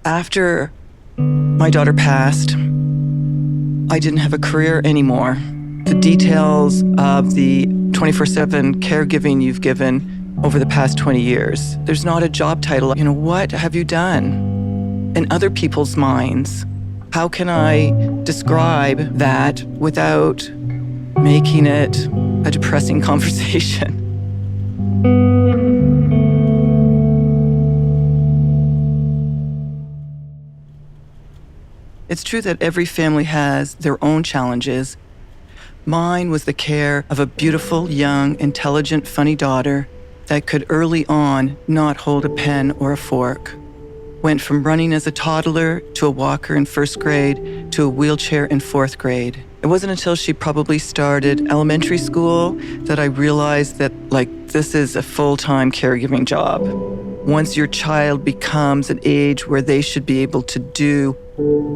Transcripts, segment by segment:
After my daughter passed, I didn't have a career anymore. The details of the 24/7 caregiving you've given over the past 20 years, there's not a job title. What have you done in other people's minds? How can I describe that without making it a depressing conversation? It's true that every family has their own challenges. Mine was the care of a beautiful, young, intelligent, funny daughter that could early on not hold a pen or a fork. Went from running as a toddler to a walker in first grade to a wheelchair in fourth grade. It wasn't until she probably started elementary school that I realized that, this is a full-time caregiving job. Once your child becomes an age where they should be able to do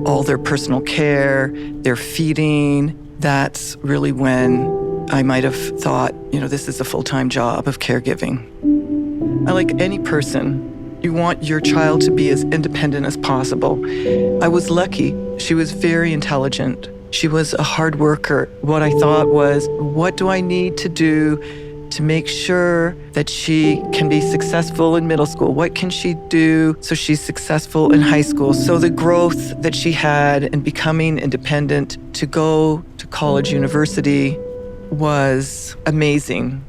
all their personal care, their feeding, that's really when I might have thought, this is a full-time job of caregiving. Like any person, you want your child to be as independent as possible. I was lucky. She was very intelligent. She was a hard worker. What I thought was, what do I need to do to make sure that she can be successful in middle school? What can she do so she's successful in high school? So the growth that she had in becoming independent to go to college, university was amazing.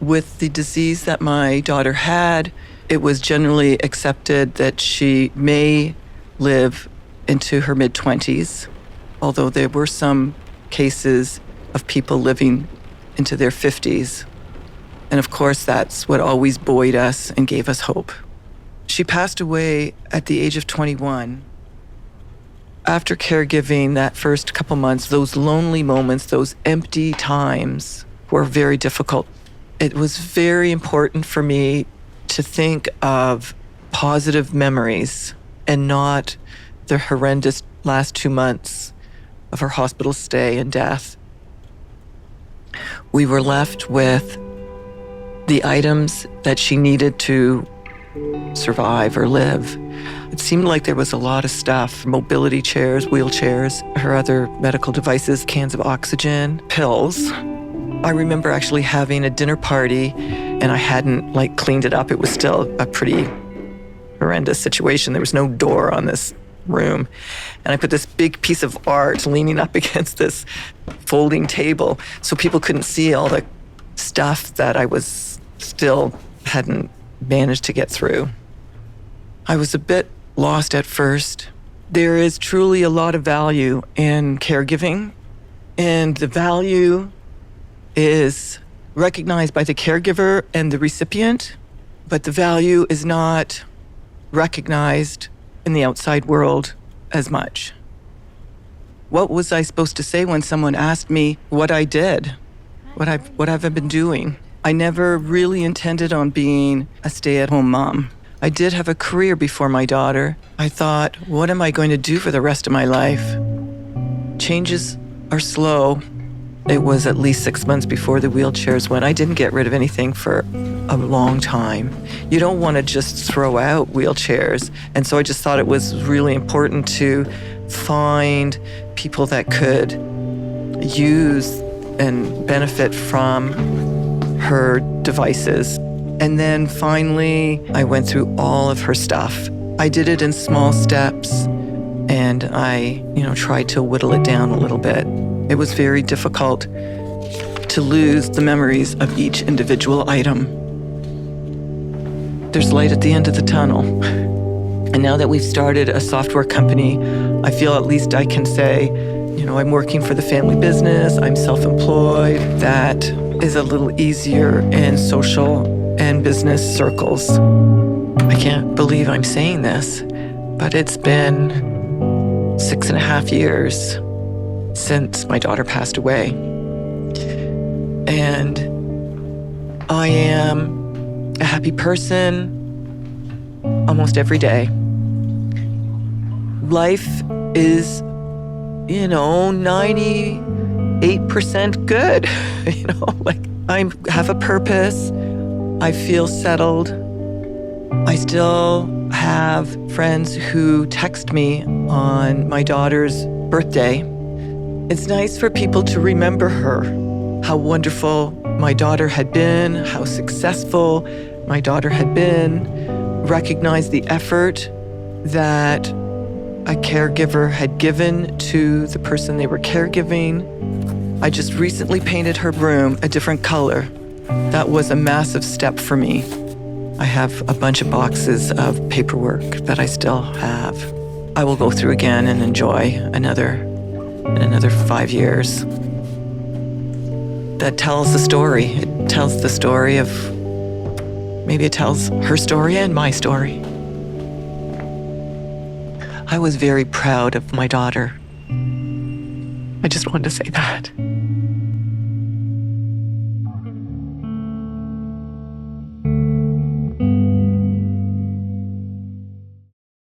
With the disease that my daughter had, it was generally accepted that she may live into her mid-20s, although there were some cases of people living into their 50s. And of course, that's what always buoyed us and gave us hope. She passed away at the age of 21. After caregiving that first couple months, those lonely moments, those empty times were very difficult. It was very important for me to think of positive memories and not the horrendous last 2 months of her hospital stay and death. We were left with the items that she needed to survive or live. It seemed like there was a lot of stuff: mobility chairs, wheelchairs, her other medical devices, cans of oxygen, pills. I remember actually having a dinner party and I hadn't cleaned it up. It was still a pretty horrendous situation. There was no door on this room. And I put this big piece of art leaning up against this folding table so people couldn't see all the stuff that I was still hadn't managed to get through. I was a bit lost at first. There is truly a lot of value in caregiving, and the value is recognized by the caregiver and the recipient, but the value is not recognized in the outside world as much. What was I supposed to say when someone asked me what I did, what have I been doing? I never really intended on being a stay-at-home mom. I did have a career before my daughter. I thought, what am I going to do for the rest of my life? Changes are slow. It was at least 6 months before the wheelchairs went. I didn't get rid of anything for a long time. You don't want to just throw out wheelchairs. And so I just thought it was really important to find people that could use and benefit from her devices. And then finally, I went through all of her stuff. I did it in small steps, and I, tried to whittle it down a little bit. It was very difficult to lose the memories of each individual item. There's light at the end of the tunnel. And now that we've started a software company, I feel at least I can say, I'm working for the family business, I'm self-employed. That is a little easier in social and business circles. I can't believe I'm saying this, but it's been 6.5 years since my daughter passed away. And I am a happy person almost every day. Life is, 98% good. I have a purpose. I feel settled. I still have friends who text me on my daughter's birthday. It's nice for people to remember her, how wonderful my daughter had been, how successful my daughter had been, recognize the effort that a caregiver had given to the person they were caregiving. I just recently painted her room a different color. That was a massive step for me. I have a bunch of boxes of paperwork that I still have. I will go through again and enjoy another 5 years. That tells the story. It tells the story of, maybe it tells her story and my story. I was very proud of my daughter. I just wanted to say that.